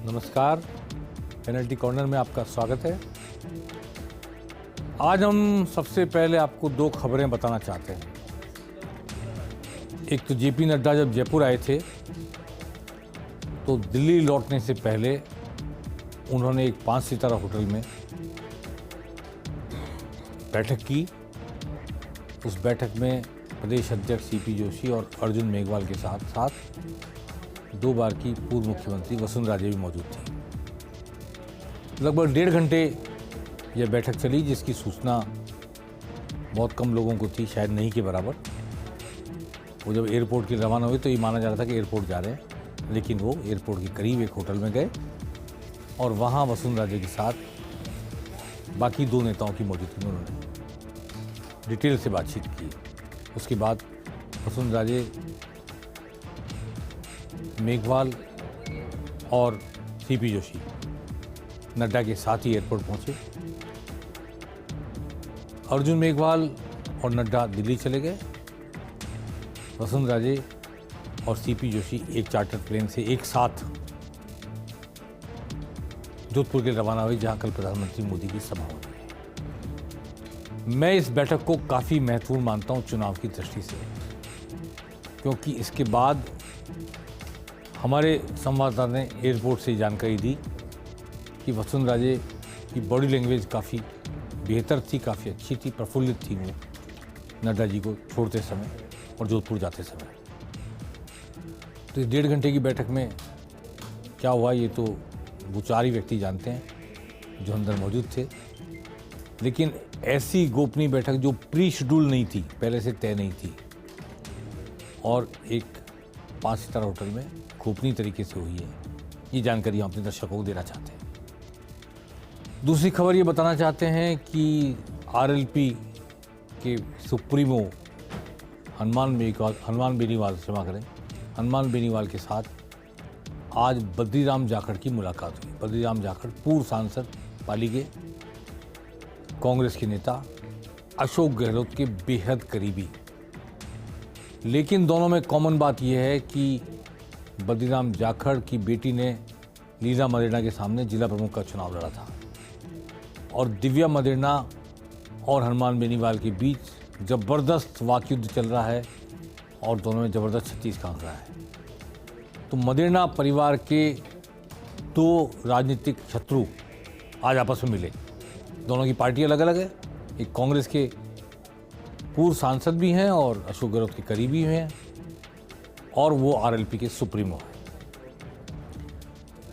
नमस्कार, penalty corner में आपका स्वागत है। आज हम सबसे पहले आपको दो खबरें बताना चाहते हैं। एक तो जेपी नड्डा जब जयपुर आए थे तो दिल्ली लौटने से पहले उन्होंने एक 5 सितारा होटल में बैठक की। उस बैठक में प्रदेश अध्यक्ष सीपी जोशी और अर्जुन मेघवाल के साथ साथ 2 बार की पूर्व मुख्यमंत्री वसुंधरा राजे भी मौजूद थी। लगभग 1.5 घंटे यह बैठक चली, जिसकी सूचना बहुत कम लोगों को थी, शायद नहीं के बराबर। वो जब एयरपोर्ट के रवाना हुए तो ये माना जा रहा था कि एयरपोर्ट जा रहे हैं, लेकिन वो एयरपोर्ट के करीब एक होटल में गए और वहाँ वसुंधरा राजे के साथ बाकी 2 नेताओं की मौजूदगी में उन्होंने डिटेल से बातचीत की। उसके बाद वसुंधरा राजे मेघवाल और सीपी जोशी नड्डा के साथ ही एयरपोर्ट पहुंचे। अर्जुन मेघवाल और नड्डा दिल्ली चले गए। वसुंधरा राजे और सीपी जोशी एक चार्टर प्लेन से एक साथ जोधपुर के रवाना हुए, जहां कल प्रधानमंत्री मोदी की सभा हो रही है। मैं इस बैठक को काफ़ी महत्वपूर्ण मानता हूं चुनाव की दृष्टि से, क्योंकि इसके बाद हमारे संवाददाता ने एयरपोर्ट से जानकारी दी कि वसुंधरा राजे की बॉडी लैंग्वेज काफ़ी बेहतर थी, काफ़ी अच्छी थी, प्रफुल्लित थी वो नड्डा जी को छोड़ते समय और जोधपुर जाते समय। तो इस 1.5 घंटे की बैठक में क्या हुआ ये तो वो 4 ही व्यक्ति जानते हैं जो अंदर मौजूद थे। लेकिन ऐसी गोपनीय बैठक जो प्री शेड्यूल नहीं थी, पहले से तय नहीं थी और एक 5 सितारा होटल में गोपनीय तरीके से हुई है, ये जानकारी हम अपने दर्शकों को देना चाहते हैं। दूसरी खबर ये बताना चाहते हैं कि आरएलपी के सुप्रीमो हनुमान बेनीवाल के साथ आज बद्रीराम जाखड़ की मुलाकात हुई। बद्रीराम जाखड़ पूर्व सांसद पाली के कांग्रेस के नेता, अशोक गहलोत के बेहद करीबी। लेकिन दोनों में कॉमन बात यह है कि बद्रीराम जाखड़ की बेटी ने लीला मदेरणा के सामने जिला प्रमुख का चुनाव लड़ा था और दिव्या मदेरणा और हनुमान बेनीवाल के बीच जबरदस्त वाकयुद्ध चल रहा है और दोनों में जबरदस्त 36 का आंकड़ा है। तो मदेरणा परिवार के 2 राजनीतिक शत्रु आज आपस में मिले। दोनों की पार्टी अलग अलग है, एक कांग्रेस के पूर्व सांसद भी हैं और अशोक गहलोत के करीबी हैं और वो आरएलपी के सुप्रीमो हैं।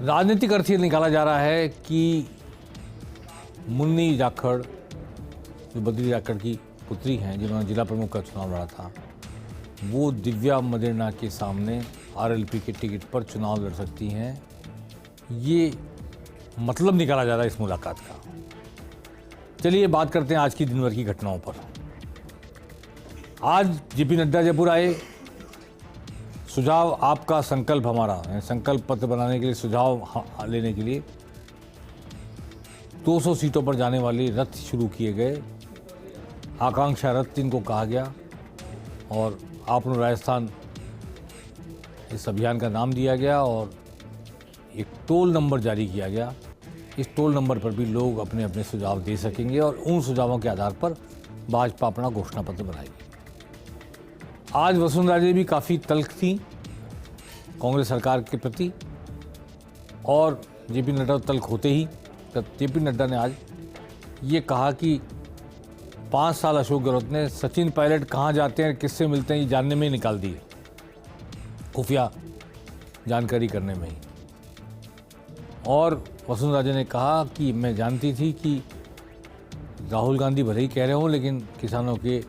राजनीतिक अर्थ ये निकाला जा रहा है कि मुन्नी जाखड़ जो बद्री जाखड़ की पुत्री हैं, जिन्होंने जिला प्रमुख का चुनाव लड़ा था, वो दिव्या मदेरणा के सामने आरएलपी के टिकट पर चुनाव लड़ सकती हैं। ये मतलब निकाला जा रहा है इस मुलाकात का। चलिए बात करते हैं आज की दिन भर की घटनाओं पर। आज जेपी नड्डा जयपुर आए। सुझाव आपका संकल्प हमारा, संकल्प पत्र बनाने के लिए, सुझाव लेने के लिए 200 सीटों पर जाने वाले रथ शुरू किए गए। आकांक्षा रथ जिनको कहा गया और आपनो राजस्थान इस अभियान का नाम दिया गया और एक टोल नंबर जारी किया गया। इस टोल नंबर पर भी लोग अपने अपने सुझाव दे सकेंगे और उन सुझावों के आधार पर भाजपा अपना घोषणा पत्र बनाएगी। आज वसुंधरा राजे भी काफ़ी तल्ख थी कांग्रेस सरकार के प्रति और जेपी नड्डा तल्ख होते ही जेपी नड्डा ने आज ये कहा कि 5 साल अशोक गहलोत ने सचिन पायलट कहाँ जाते हैं, किससे मिलते हैं, ये जानने में ही निकाल दिए, खुफिया जानकारी करने में ही। और वसुंधरा राजे ने कहा कि मैं जानती थी कि राहुल गांधी भले ही कह रहे हों, लेकिन किसानों के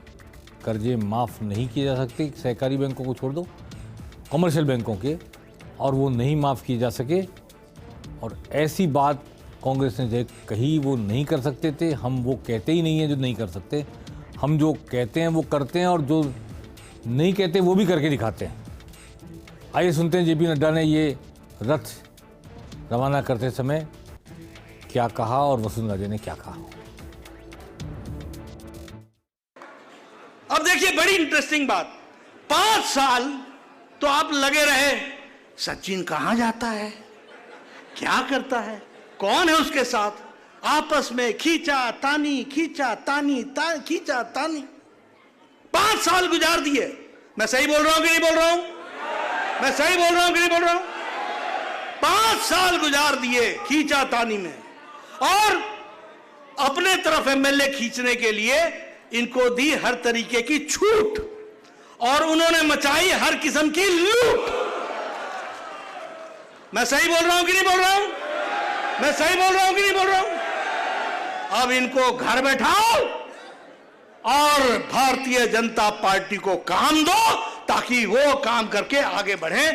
कर्जे माफ़ नहीं किए जा सकते, सहकारी बैंकों को छोड़ दो, कमर्शियल बैंकों के, और वो नहीं माफ़ किए जा सके। और ऐसी बात कांग्रेस ने जो कही वो नहीं कर सकते थे। हम वो कहते ही नहीं है जो नहीं कर सकते, हम जो कहते हैं वो करते हैं और जो नहीं कहते वो भी करके दिखाते हैं। आइए सुनते हैं जेपी नड्डा ने ये रथ रवाना करते समय क्या कहा और वसुंधरा राजे ने क्या कहा। अब देखिए बड़ी इंटरेस्टिंग बात, 5 साल तो आप लगे रहे, सचिन कहां जाता है, क्या करता है, कौन है उसके साथ, आपस में खींचा तानी खींचा तानी खींचा तानी 5 साल गुजार दिए। मैं सही बोल रहा हूं कि नहीं बोल रहा हूं? मैं सही बोल रहा हूं कि नहीं बोल रहा हूं? 5 साल गुजार दिए खींचा तानी में, और अपने तरफ एमएलए खींचने के लिए इनको दी हर तरीके की छूट, और उन्होंने मचाई हर किस्म की लूट। मैं सही बोल रहा हूं कि नहीं बोल रहा हूं? मैं सही बोल रहा हूं कि नहीं बोल रहा हूं? अब इनको घर बैठाओ और भारतीय जनता पार्टी को काम दो, ताकि वो काम करके आगे बढ़े।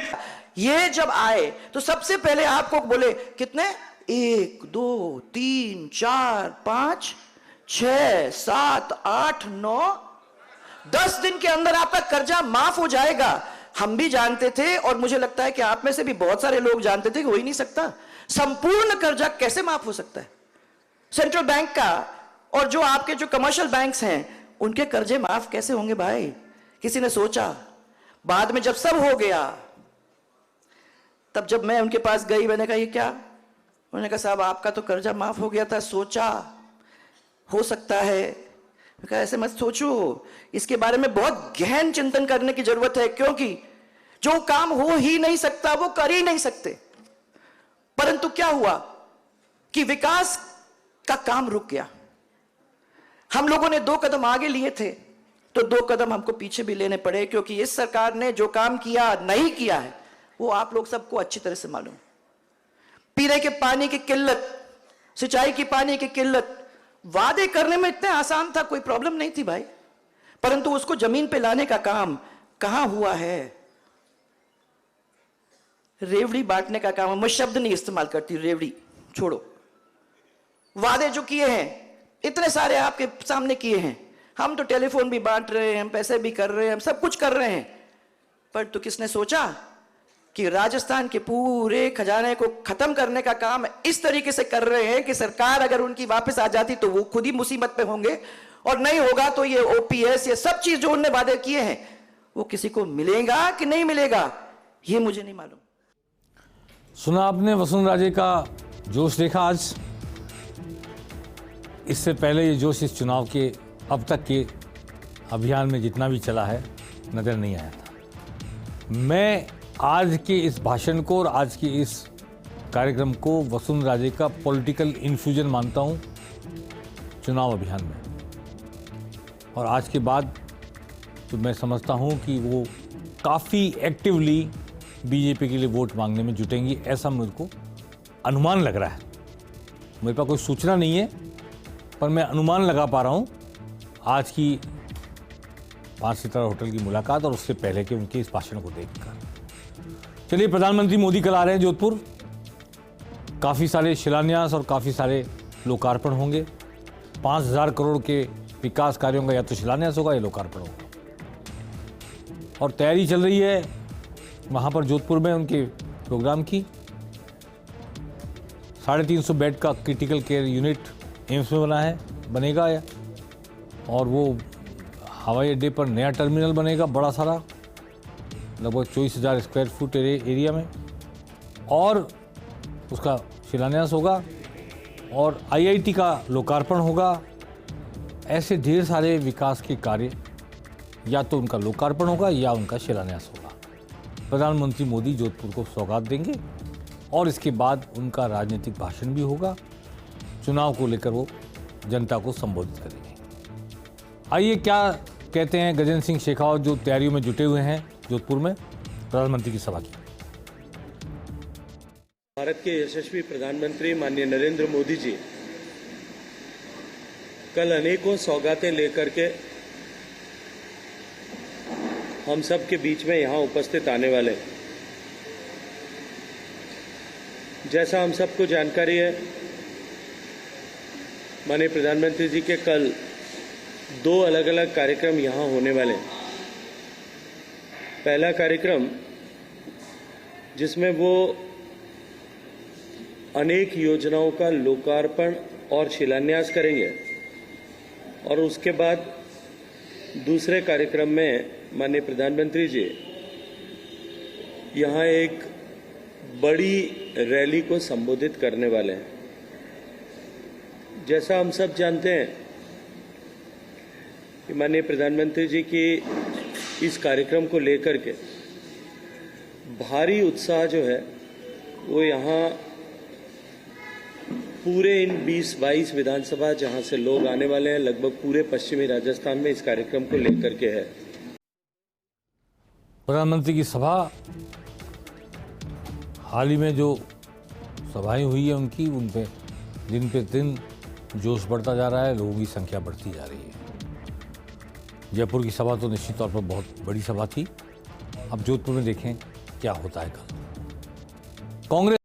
ये जब आए तो सबसे पहले आपको बोले कितने, 1 2 3 4 5 6 7 8 9 10 दिन के अंदर आपका कर्जा माफ हो जाएगा। हम भी जानते थे, और मुझे लगता है कि आप में से भी बहुत सारे लोग जानते थे कि हो ही नहीं सकता। संपूर्ण कर्जा कैसे माफ हो सकता है? सेंट्रल बैंक का और जो आपके जो कमर्शियल बैंक्स हैं उनके कर्जे माफ कैसे होंगे भाई? किसी ने सोचा? बाद में जब सब हो गया, तब जब मैं उनके पास गई, मैंने कहा ये क्या? उन्होंने कहा साहब आपका तो कर्जा माफ हो गया था, सोचा हो सकता है। मैं कहा ऐसे मत सोचो, इसके बारे में बहुत गहन चिंतन करने की जरूरत है, क्योंकि जो काम हो ही नहीं सकता वो कर ही नहीं सकते। परंतु क्या हुआ कि विकास का काम रुक गया। हम लोगों ने 2 कदम आगे लिए थे तो 2 कदम हमको पीछे भी लेने पड़े, क्योंकि इस सरकार ने जो काम किया नहीं किया है वो आप लोग सबको अच्छी तरह से मालूम। पीने के पानी की किल्लत, सिंचाई की पानी की किल्लत, वादे करने में इतना आसान था, कोई प्रॉब्लम नहीं थी भाई, परंतु उसको जमीन पे लाने का काम कहां हुआ है? रेवड़ी बांटने का काम, मैं शब्द नहीं इस्तेमाल करती, रेवड़ी छोड़ो। वादे जो किए हैं इतने सारे आपके सामने किए हैं, हम तो टेलीफोन भी बांट रहे हैं, हम पैसे भी कर रहे हैं, हम सब कुछ कर रहे हैं, पर तो किसने सोचा कि राजस्थान के पूरे खजाने को खत्म करने का काम इस तरीके से कर रहे हैं कि सरकार अगर उनकी वापस आ जाती तो वो खुद ही मुसीबत में होंगे, और नहीं होगा तो ये ओपीएस, ये सब चीज जो उन्होंने वादे किए हैं वो किसी को मिलेगा कि नहीं मिलेगा ये मुझे नहीं मालूम। सुना आपने वसुंधरा का जोश देखा आज? इससे पहले ये जोश इस चुनाव के अब तक के अभियान में जितना भी चला है नजर नहीं आया था। मैं आज के इस भाषण को और आज के इस कार्यक्रम को वसुंधरा राजे का पॉलिटिकल इन्फ्यूजन मानता हूं चुनाव अभियान में, और आज के बाद तो मैं समझता हूं कि वो काफ़ी एक्टिवली बीजेपी के लिए वोट मांगने में जुटेंगी, ऐसा मेरे को अनुमान लग रहा है। मेरे पास कोई सूचना नहीं है, पर मैं अनुमान लगा पा रहा हूं आज की 5 सितारा होटल की मुलाकात और उससे पहले के उनके इस भाषण को देखकर। चलिए, प्रधानमंत्री मोदी कल आ रहे हैं जोधपुर। काफ़ी सारे शिलान्यास और काफ़ी सारे लोकार्पण होंगे। 5,000 करोड़ के विकास कार्यों का या तो शिलान्यास होगा या लोकार्पण होगा, और तैयारी चल रही है वहाँ पर जोधपुर में उनके प्रोग्राम की। 350 बेड का क्रिटिकल केयर यूनिट एम्स में बना है, बनेगा, और वो हवाई अड्डे पर नया टर्मिनल बनेगा बड़ा सारा, लगभग 24,000 स्क्वायर फुट एरिया में, और उसका शिलान्यास होगा, और आईआईटी का लोकार्पण होगा। ऐसे ढेर सारे विकास के कार्य या तो उनका लोकार्पण होगा या उनका शिलान्यास होगा। प्रधानमंत्री मोदी जोधपुर को सौगात देंगे और इसके बाद उनका राजनीतिक भाषण भी होगा। चुनाव को लेकर वो जनता को संबोधित करेंगे। आइए, क्या कहते हैं गजेंद्र सिंह शेखावत, जो तैयारियों में जुटे हुए हैं जोधपुर में प्रधानमंत्री की सभा की। भारत के यशस्वी प्रधानमंत्री माननीय नरेंद्र मोदी जी कल अनेकों सौगातें लेकर के हम सब के बीच में यहाँ उपस्थित आने वाले। जैसा हम सबको जानकारी है, माननीय प्रधानमंत्री जी के कल 2 अलग अलग कार्यक्रम यहाँ होने वाले। पहला कार्यक्रम जिसमें वो अनेक योजनाओं का लोकार्पण और शिलान्यास करेंगे, और उसके बाद दूसरे कार्यक्रम में माननीय प्रधानमंत्री जी यहाँ एक बड़ी रैली को संबोधित करने वाले हैं। जैसा हम सब जानते हैं कि माननीय प्रधानमंत्री जी की इस कार्यक्रम को लेकर के भारी उत्साह जो है वो यहाँ पूरे इन 20-22 विधानसभा जहां से लोग आने वाले हैं, लगभग पूरे पश्चिमी राजस्थान में इस कार्यक्रम को लेकर के है। प्रधानमंत्री की सभा, हाल ही में जो सभाएं हुई है उनकी, उन पे दिन पे दिन जोश बढ़ता जा रहा है, लोगों की संख्या बढ़ती जा रही है। जयपुर की सभा तो निश्चित तौर पर बहुत बड़ी सभा थी। अब जोधपुर में देखें क्या होता है कल। कांग्रेस